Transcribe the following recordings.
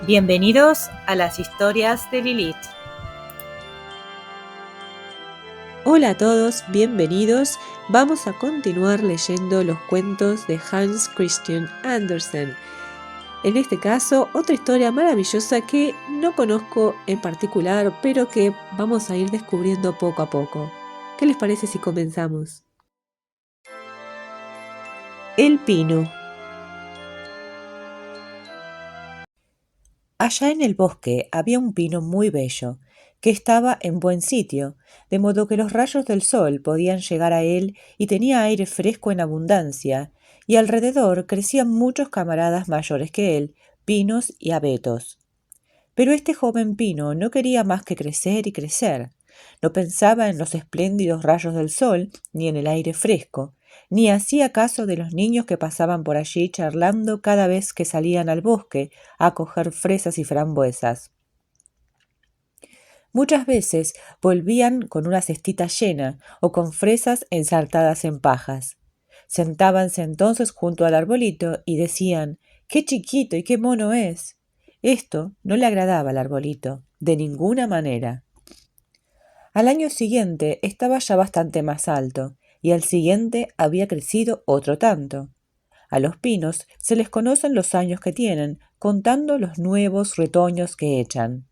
Bienvenidos a las historias de Lilith. Hola a todos, bienvenidos. Vamos a continuar leyendo los cuentos de Hans Christian Andersen. En este caso, otra historia maravillosa que no conozco en particular, pero que vamos a ir descubriendo poco a poco. ¿Qué les parece si comenzamos? El pino. Allá en el bosque había un pino muy bello, que estaba en buen sitio, de modo que los rayos del sol podían llegar a él y tenía aire fresco en abundancia, y alrededor crecían muchos camaradas mayores que él, pinos y abetos. Pero este joven pino no quería más que crecer y crecer. No pensaba en los espléndidos rayos del sol, ni en el aire fresco, ni hacía caso de los niños que pasaban por allí charlando cada vez que salían al bosque a coger fresas y frambuesas. Muchas veces volvían con una cestita llena o con fresas ensartadas en pajas. Sentábanse entonces junto al arbolito y decían: «¡Qué chiquito y qué mono es!». Esto no le agradaba al arbolito, de ninguna manera. Al año siguiente estaba ya bastante más alto, y al siguiente había crecido otro tanto. A los pinos se les conocen los años que tienen, contando los nuevos retoños que echan.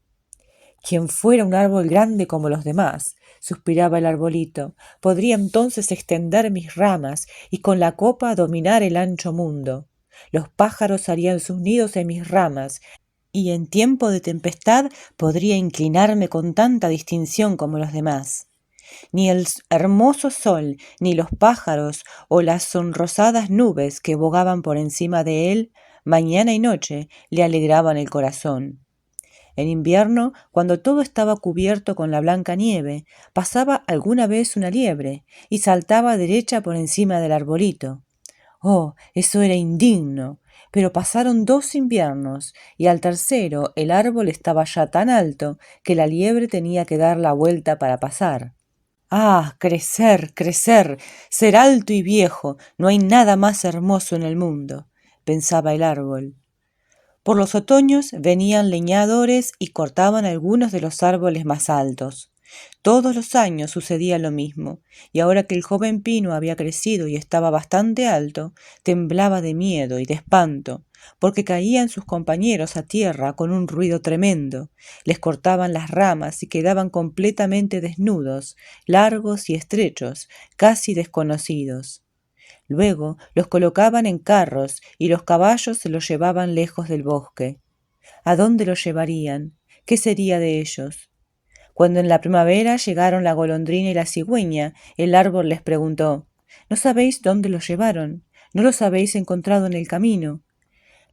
«Quien fuera un árbol grande como los demás», suspiraba el arbolito, «podría entonces extender mis ramas y con la copa dominar el ancho mundo. Los pájaros harían sus nidos en mis ramas, y en tiempo de tempestad podría inclinarme con tanta distinción como los demás. Ni el hermoso sol, ni los pájaros o las sonrosadas nubes que bogaban por encima de él, mañana y noche, le alegraban el corazón». En invierno, cuando todo estaba cubierto con la blanca nieve, pasaba alguna vez una liebre y saltaba derecha por encima del arbolito. Oh, eso era indigno. Pero pasaron 2 inviernos, y al tercero el árbol estaba ya tan alto que la liebre tenía que dar la vuelta para pasar. «Ah, crecer, crecer, ser alto y viejo, no hay nada más hermoso en el mundo», pensaba el árbol. Por los otoños venían leñadores y cortaban algunos de los árboles más altos. Todos los años sucedía lo mismo, y ahora que el joven pino había crecido y estaba bastante alto, temblaba de miedo y de espanto, porque caían sus compañeros a tierra con un ruido tremendo, les cortaban las ramas y quedaban completamente desnudos, largos y estrechos, casi desconocidos. Luego los colocaban en carros y los caballos se los llevaban lejos del bosque. ¿A dónde los llevarían? ¿Qué sería de ellos? Cuando en la primavera llegaron la golondrina y la cigüeña, el árbol les preguntó: «¿No sabéis dónde los llevaron? ¿No los habéis encontrado en el camino?».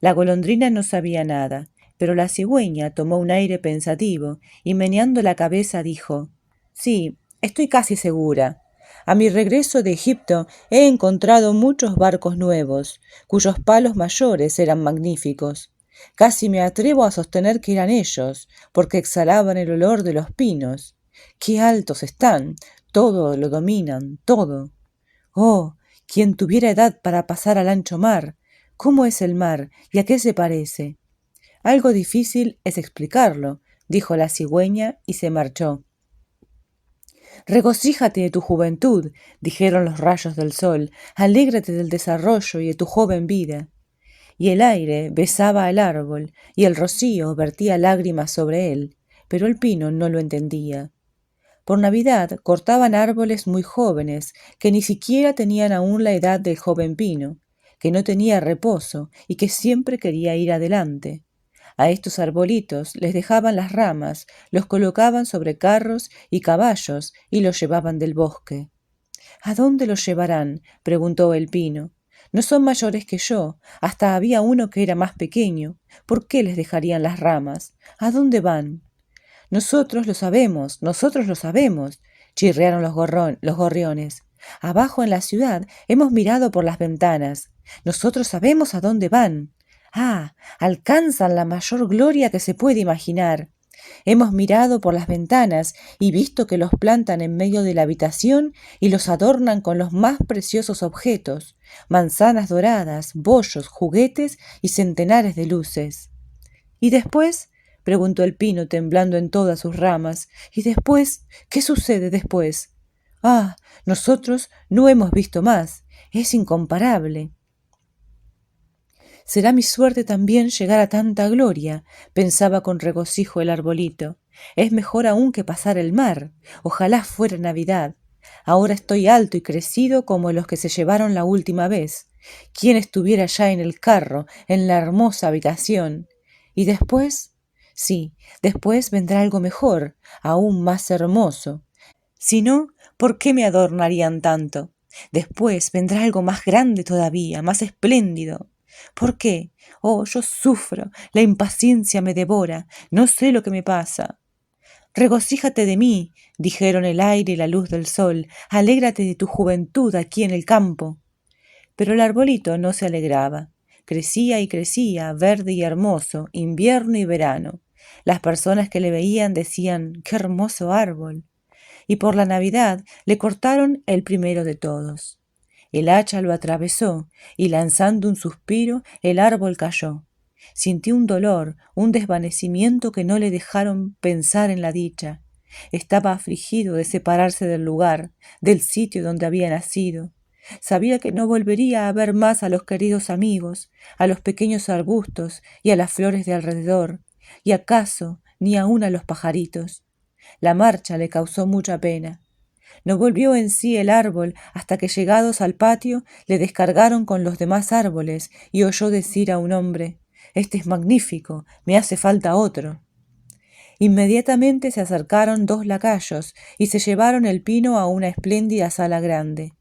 La golondrina no sabía nada, pero la cigüeña tomó un aire pensativo y meneando la cabeza dijo: «Sí, estoy casi segura. A mi regreso de Egipto he encontrado muchos barcos nuevos, cuyos palos mayores eran magníficos. Casi me atrevo a sostener que eran ellos, porque exhalaban el olor de los pinos. ¡Qué altos están! Todo lo dominan, todo. Oh, quien tuviera edad para pasar al ancho mar. ¿Cómo es el mar y a qué se parece?». «Algo difícil es explicarlo», dijo la cigüeña y se marchó. «Regocíjate de tu juventud», dijeron los rayos del sol, «alégrate del desarrollo y de tu joven vida». Y el aire besaba al árbol, y el rocío vertía lágrimas sobre él, pero el pino no lo entendía. Por Navidad cortaban árboles muy jóvenes, que ni siquiera tenían aún la edad del joven pino, que no tenía reposo y que siempre quería ir adelante. A estos arbolitos les dejaban las ramas, los colocaban sobre carros y caballos y los llevaban del bosque. «¿A dónde los llevarán?», preguntó el pino. «No son mayores que yo, hasta había uno que era más pequeño. ¿Por qué les dejarían las ramas? ¿A dónde van?». «Nosotros lo sabemos», chirriaron los gorriones. «Abajo en la ciudad hemos mirado por las ventanas. Nosotros sabemos a dónde van. Ah, alcanzan la mayor gloria que se puede imaginar. Hemos mirado por las ventanas y visto que los plantan en medio de la habitación y los adornan con los más preciosos objetos, manzanas doradas, bollos, juguetes y centenares de luces». ¿Y después? Preguntó el pino temblando en todas sus ramas. ¿Y después? ¿Qué sucede después? Ah, nosotros no hemos visto más. Es incomparable. Será mi suerte también llegar a tanta gloria, pensaba con regocijo el arbolito. Es mejor aún que pasar el mar. Ojalá fuera Navidad. Ahora estoy alto y crecido como los que se llevaron la última vez. ¿Quién estuviera ya en el carro, en la hermosa habitación? ¿Y después? Sí, después vendrá algo mejor, aún más hermoso. Si no, ¿por qué me adornarían tanto? Después vendrá algo más grande todavía, más espléndido. ¿Por qué? Oh, yo sufro, la impaciencia me devora, no sé lo que me pasa. Regocíjate de mí, dijeron el aire y la luz del sol, alégrate de tu juventud aquí en el campo. Pero el arbolito no se alegraba. Crecía y crecía, verde y hermoso, invierno y verano. Las personas que le veían decían, ¡qué hermoso árbol! Y por la Navidad le cortaron el primero de todos. El hacha lo atravesó y lanzando un suspiro el árbol cayó. Sintió un dolor, un desvanecimiento que no le dejaron pensar en la dicha. Estaba afligido de separarse del lugar, del sitio donde había nacido. Sabía que no volvería a ver más a los queridos amigos, a los pequeños arbustos y a las flores de alrededor, y acaso ni aun a los pajaritos. La marcha le causó mucha pena. No volvió en sí el árbol hasta que llegados al patio le descargaron con los demás árboles y oyó decir a un hombre, «Este es magnífico, me hace falta otro». Inmediatamente se acercaron dos lacayos y se llevaron el pino a una espléndida sala grande.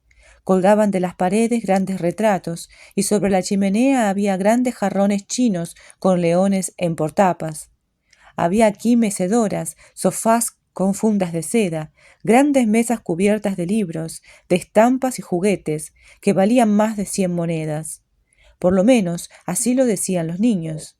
Colgaban de las paredes grandes retratos y sobre la chimenea había grandes jarrones chinos con leones en portapas. Había aquí mecedoras, sofás con fundas de seda, grandes mesas cubiertas de libros, de estampas y juguetes, que valían más de 100 monedas. Por lo menos así lo decían los niños.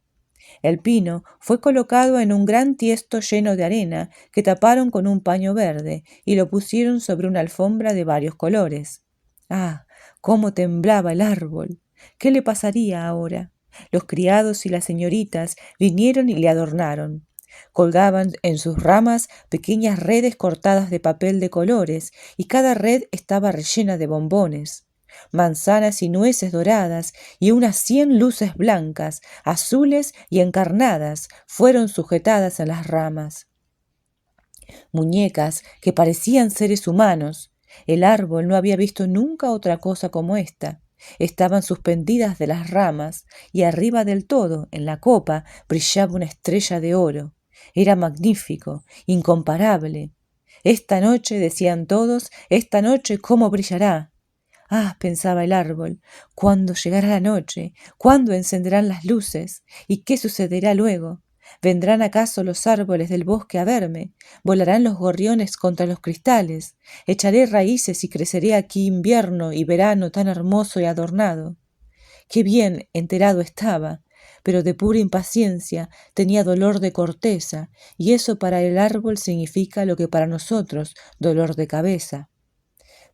El pino fue colocado en un gran tiesto lleno de arena que taparon con un paño verde y lo pusieron sobre una alfombra de varios colores. ¡Ah! ¡Cómo temblaba el árbol! ¿Qué le pasaría ahora? Los criados y las señoritas vinieron y le adornaron. Colgaban en sus ramas pequeñas redes cortadas de papel de colores y cada red estaba rellena de bombones. Manzanas y nueces doradas y unas 100 luces blancas, azules y encarnadas fueron sujetadas en las ramas. Muñecas que parecían seres humanos. El árbol no había visto nunca otra cosa como esta. Estaban suspendidas de las ramas y arriba del todo, en la copa, brillaba una estrella de oro. Era magnífico, incomparable. Esta noche, decían todos, esta noche cómo brillará. Ah, pensaba el árbol, ¿cuándo llegará la noche? ¿Cuándo encenderán las luces? ¿Y qué sucederá luego? ¿Vendrán acaso los árboles del bosque a verme? ¿Volarán los gorriones contra los cristales? ¿Echaré raíces y creceré aquí invierno y verano tan hermoso y adornado? Qué bien enterado estaba, pero de pura impaciencia tenía dolor de corteza, y eso para el árbol significa lo que para nosotros dolor de cabeza.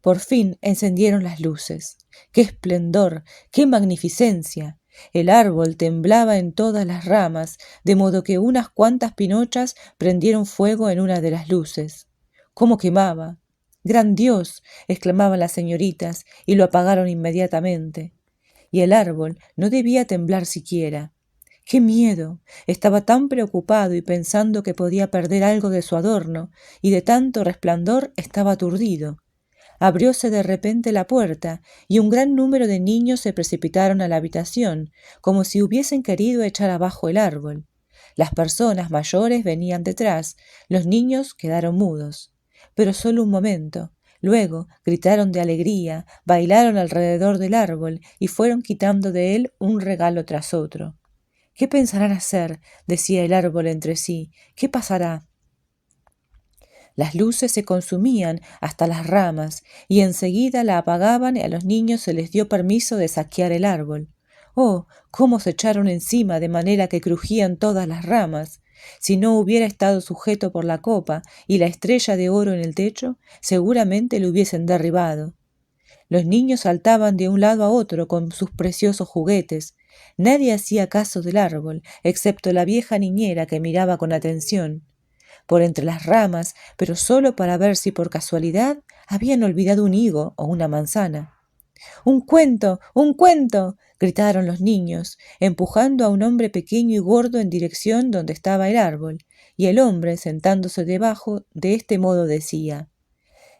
Por fin encendieron las luces. ¡Qué esplendor! ¡Qué magnificencia! El árbol temblaba en todas las ramas, de modo que unas cuantas pinochas prendieron fuego en una de las luces. ¡Cómo quemaba! ¡Gran Dios!, exclamaban las señoritas, y lo apagaron inmediatamente. Y el árbol no debía temblar siquiera. ¡Qué miedo! Estaba tan preocupado y pensando que podía perder algo de su adorno, y de tanto resplandor estaba aturdido. Abrióse de repente la puerta y un gran número de niños se precipitaron a la habitación, como si hubiesen querido echar abajo el árbol. Las personas mayores venían detrás, los niños quedaron mudos. Pero solo un momento. Luego gritaron de alegría, bailaron alrededor del árbol y fueron quitando de él un regalo tras otro. ¿Qué pensarán hacer?, decía el árbol entre sí. ¿Qué pasará? Las luces se consumían hasta las ramas y enseguida la apagaban y a los niños se les dio permiso de saquear el árbol. ¡Oh, cómo se echaron encima de manera que crujían todas las ramas! Si no hubiera estado sujeto por la copa y la estrella de oro en el techo, seguramente lo hubiesen derribado. Los niños saltaban de un lado a otro con sus preciosos juguetes. Nadie hacía caso del árbol, excepto la vieja niñera que miraba con atención por entre las ramas, pero solo para ver si por casualidad habían olvidado un higo o una manzana. ¡Un cuento! ¡Un cuento! Gritaron los niños, empujando a un hombre pequeño y gordo en dirección donde estaba el árbol, y el hombre, sentándose debajo, de este modo decía: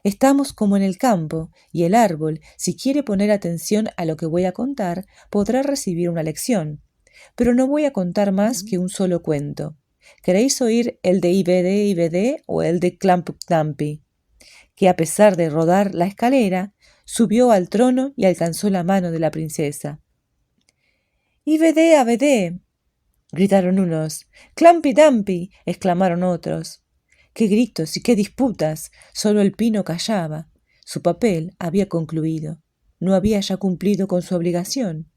Estamos como en el campo, y el árbol, si quiere poner atención a lo que voy a contar, podrá recibir una lección. Pero no voy a contar más que un solo cuento. ¿Queréis oír el de Ibedé Ibedé o el de Clamptampi? Que a pesar de rodar la escalera, subió al trono y alcanzó la mano de la princesa. ¡Ibedé Abedé! Gritaron unos. ¡Clampi Dampi! Exclamaron otros. ¡Qué gritos y qué disputas! Solo el pino callaba. Su papel había concluido. No había ya cumplido con su obligación.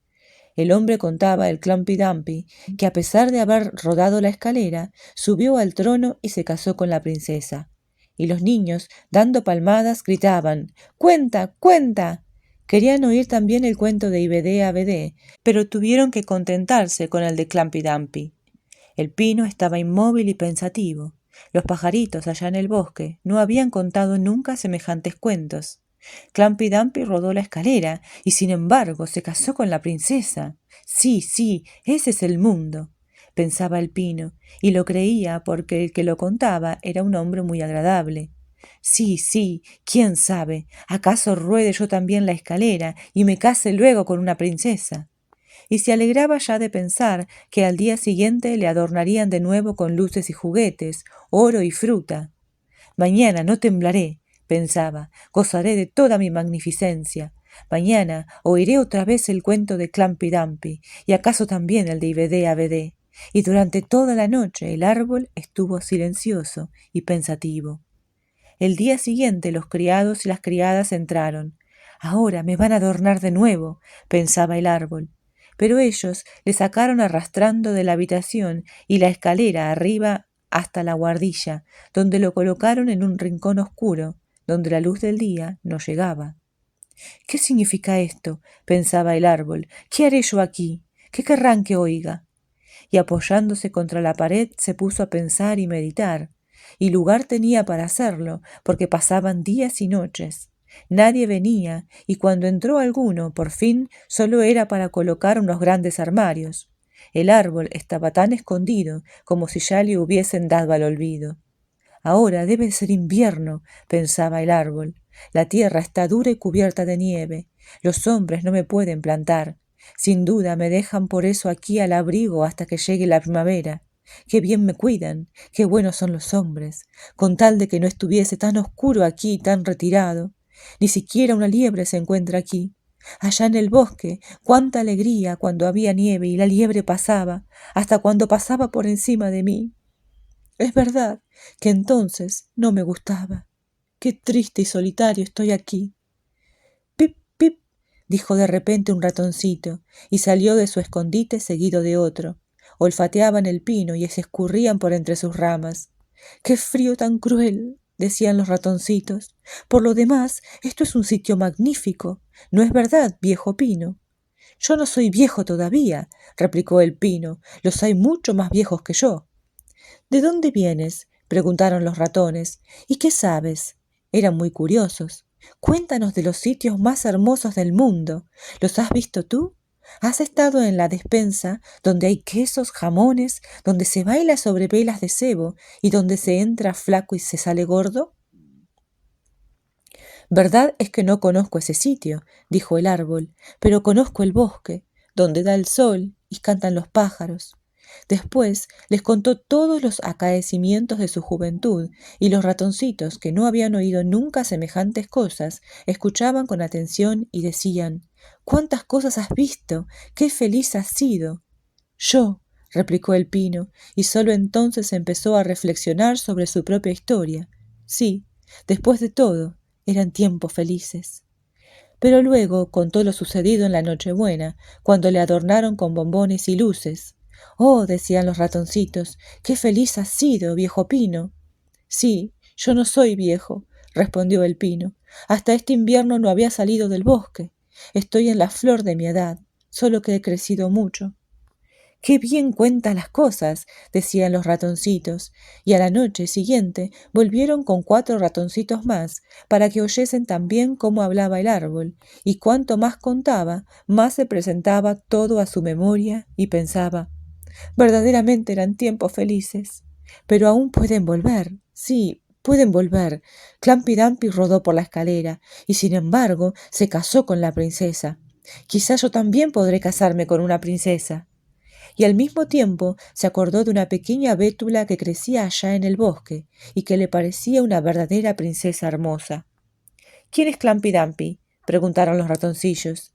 El hombre contaba el Clumpy Dumpy, que a pesar de haber rodado la escalera, subió al trono y se casó con la princesa. Y los niños, dando palmadas, gritaban: ¡Cuenta! ¡Cuenta! Querían oír también el cuento de Ibedé Abedé, pero tuvieron que contentarse con el de Clumpy Dumpy. El pino estaba inmóvil y pensativo. Los pajaritos allá en el bosque no habían contado nunca semejantes cuentos. Clampy Dumpy rodó la escalera y sin embargo se casó con la princesa. Sí, sí, ese es el mundo, pensaba el pino, y lo creía porque el que lo contaba era un hombre muy agradable. Sí, sí, quién sabe, acaso ruede yo también la escalera y me case luego con una princesa. Y se alegraba ya de pensar que al día siguiente le adornarían de nuevo con luces y juguetes, oro y fruta. Mañana no temblaré, pensaba, gozaré de toda mi magnificencia. Mañana oiré otra vez el cuento de Clampy Dumpy y acaso también el de Ibedé Abedé. Y durante toda la noche el árbol estuvo silencioso y pensativo. El día siguiente los criados y las criadas entraron. Ahora me van a adornar de nuevo, pensaba el árbol. Pero ellos le sacaron arrastrando de la habitación y la escalera arriba hasta la guardilla, donde lo colocaron en un rincón oscuro, donde la luz del día no llegaba. ¿Qué significa esto?, pensaba el árbol. ¿Qué haré yo aquí? ¿Qué querrán que oiga? Y apoyándose contra la pared se puso a pensar y meditar. Y lugar tenía para hacerlo, porque pasaban días y noches. Nadie venía, y cuando entró alguno, por fin, solo era para colocar unos grandes armarios. El árbol estaba tan escondido como si ya le hubiesen dado al olvido. Ahora debe ser invierno, pensaba el árbol. La tierra está dura y cubierta de nieve. Los hombres no me pueden plantar. Sin duda me dejan por eso aquí al abrigo hasta que llegue la primavera. Qué bien me cuidan, qué buenos son los hombres, con tal de que no estuviese tan oscuro aquí y tan retirado. Ni siquiera una liebre se encuentra aquí. Allá en el bosque, cuánta alegría cuando había nieve y la liebre pasaba, hasta cuando pasaba por encima de mí. Es verdad que entonces no me gustaba. Qué triste y solitario estoy aquí. Pip, pip, dijo de repente un ratoncito, y salió de su escondite seguido de otro. Olfateaban el pino y se escurrían por entre sus ramas. ¡Qué frío tan cruel!, decían los ratoncitos. Por lo demás, esto es un sitio magnífico. ¿No es verdad, viejo pino? Yo no soy viejo todavía, replicó el pino. Los hay mucho más viejos que yo. ¿De dónde vienes?, preguntaron los ratones. ¿Y qué sabes? Eran muy curiosos. Cuéntanos de los sitios más hermosos del mundo. ¿Los has visto tú? ¿Has estado en la despensa, donde hay quesos, jamones, donde se baila sobre velas de sebo y donde se entra flaco y se sale gordo? Verdad es que no conozco ese sitio, dijo el árbol, pero conozco el bosque, donde da el sol y cantan los pájaros. Después les contó todos los acaecimientos de su juventud, y los ratoncitos, que no habían oído nunca semejantes cosas, escuchaban con atención y decían: «¿Cuántas cosas has visto? ¡Qué feliz has sido!». «Yo», replicó el pino, y solo entonces empezó a reflexionar sobre su propia historia. Sí, después de todo, eran tiempos felices. Pero luego contó lo sucedido en la Nochebuena, cuando le adornaron con bombones y luces. «Oh», decían los ratoncitos, «qué feliz has sido, viejo pino». «Sí, yo no soy viejo», respondió el pino, Hasta este invierno no había salido del bosque. Estoy en la flor de mi edad, solo que he crecido mucho. ¡Qué bien cuenta las cosas!, decían los ratoncitos, y a la noche siguiente volvieron con 4 ratoncitos más para que oyesen también cómo hablaba el árbol, y cuanto más contaba, más se presentaba todo a su memoria, y pensaba: verdaderamente eran tiempos felices. Pero aún pueden volver, sí, pueden volver. Clampy Dumpy rodó por la escalera, y sin embargo se casó con la princesa. Quizá yo también podré casarme con una princesa. Y al mismo tiempo se acordó de una pequeña bétula que crecía allá en el bosque y que le parecía una verdadera princesa hermosa. ¿Quién es Clampy Dumpy?, preguntaron los ratoncillos.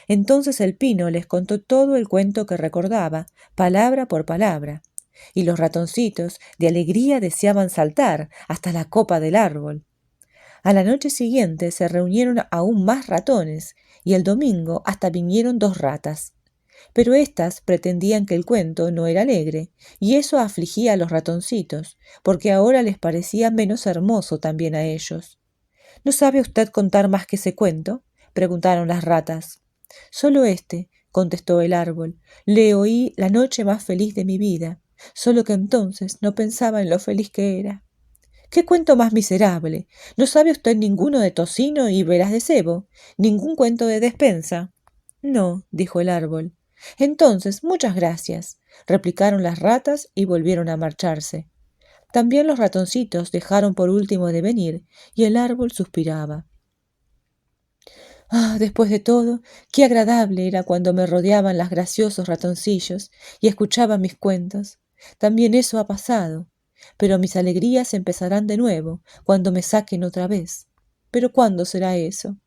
Entonces el pino les contó todo el cuento que recordaba, palabra por palabra, y los ratoncitos de alegría deseaban saltar hasta la copa del árbol. A la noche siguiente se reunieron aún más ratones, y el domingo hasta vinieron 2 ratas. Pero éstas pretendían que el cuento no era alegre, y eso afligía a los ratoncitos, porque ahora les parecía menos hermoso también a ellos. ¿No sabe usted contar más que ese cuento?, preguntaron las ratas. Solo este, contestó el árbol. Le oí la noche más feliz de mi vida, solo que entonces no pensaba en lo feliz que era. ¡Qué cuento más miserable! ¿No sabe usted ninguno de tocino y veras de cebo? ¿Ningún cuento de despensa? No, dijo el árbol. Entonces, muchas gracias, replicaron las ratas y volvieron a marcharse. También los ratoncitos dejaron por último de venir, y el árbol suspiraba. Ah, después de todo, qué agradable era cuando me rodeaban los graciosos ratoncillos y escuchaban mis cuentos. También eso ha pasado, pero mis alegrías empezarán de nuevo cuando me saquen otra vez. ¿Pero cuándo será eso?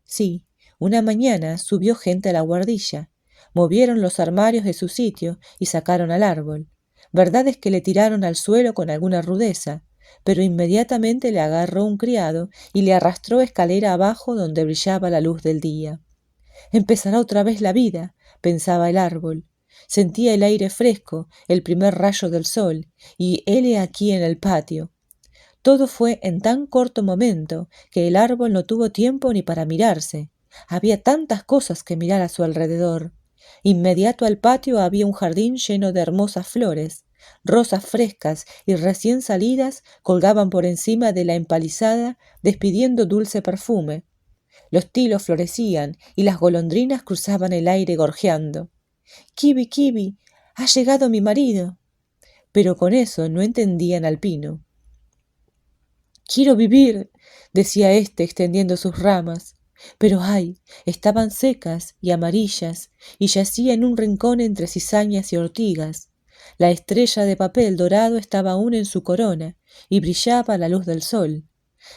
Sí, una mañana subió gente a la guardilla, movieron los armarios de su sitio y sacaron al árbol. Verdad es que le tiraron al suelo con alguna rudeza, pero inmediatamente le agarró un criado y le arrastró escalera abajo donde brillaba la luz del día. Empezará otra vez la vida, pensaba el árbol. Sentía el aire fresco, el primer rayo del sol, y hele aquí en el patio. Todo fue en tan corto momento que el árbol no tuvo tiempo ni para mirarse. Había tantas cosas que mirar a su alrededor. Inmediato al patio había un jardín lleno de hermosas flores. Rosas frescas y recién salidas colgaban por encima de la empalizada, despidiendo dulce perfume. Los tilos florecían y las golondrinas cruzaban el aire gorjeando. «Kibi, Kibi, ha llegado mi marido». Pero con eso no entendían al pino. «Quiero vivir», decía éste extendiendo sus ramas. Pero ¡ay!, estaban secas y amarillas y yacía en un rincón entre cizañas y ortigas. La estrella de papel dorado estaba aún en su corona y brillaba a la luz del sol.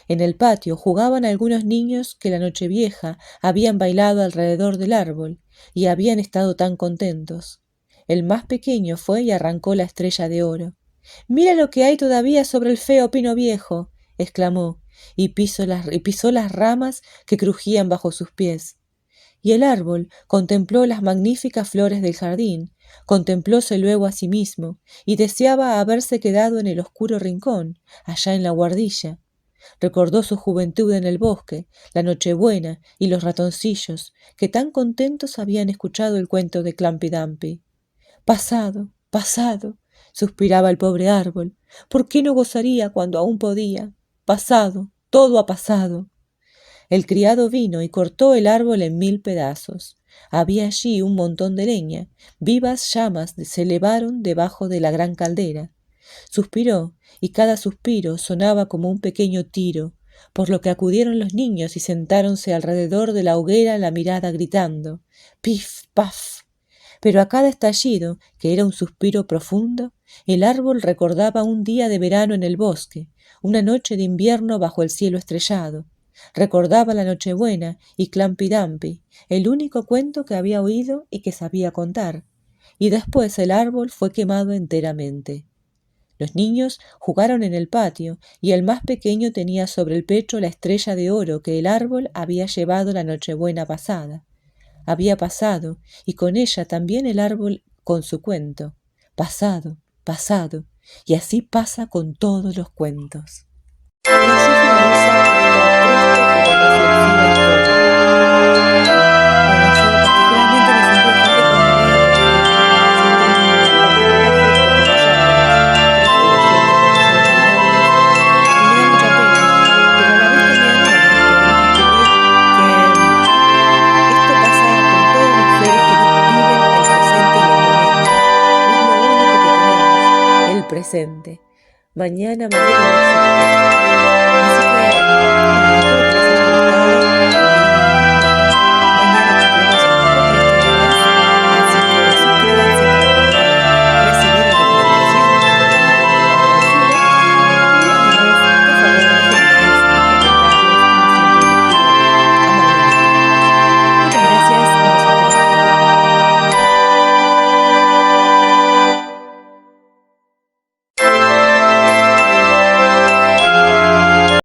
En el patio jugaban algunos niños que la nochevieja habían bailado alrededor del árbol y habían estado tan contentos. El más pequeño fue y arrancó la estrella de oro. «Mira lo que hay todavía sobre el feo pino viejo», exclamó, y pisó las ramas que crujían bajo sus pies. Y el árbol contempló las magníficas flores del jardín, contemplóse luego a sí mismo, y deseaba haberse quedado en el oscuro rincón, allá en la guardilla. Recordó su juventud en el bosque, la Nochebuena y los ratoncillos, que tan contentos habían escuchado el cuento de Clampy Dumpy. «Pasado, pasado», suspiraba el pobre árbol. «¿Por qué no gozaría cuando aún podía? Pasado, todo ha pasado». El criado vino y cortó el árbol en 1000 pedazos. Había allí un montón de leña. Vivas llamas se elevaron debajo de la gran caldera. Suspiró, y cada suspiro sonaba como un pequeño tiro, por lo que acudieron los niños y sentáronse alrededor de la hoguera la mirada gritando «Pif, paf». Pero a cada estallido, que era un suspiro profundo, el árbol recordaba un día de verano en el bosque, una noche de invierno bajo el cielo estrellado. Recordaba la Nochebuena y Clampy Dumpy, el único cuento que había oído y que sabía contar. Y después el árbol fue quemado enteramente. Los niños jugaron en el patio y el más pequeño tenía sobre el pecho la estrella de oro que el árbol había llevado la Nochebuena pasada. Había pasado, y con ella también el árbol con su cuento. Pasado, pasado, y así pasa con todos los cuentos. Y así finaliza esta triste Mañana no existe.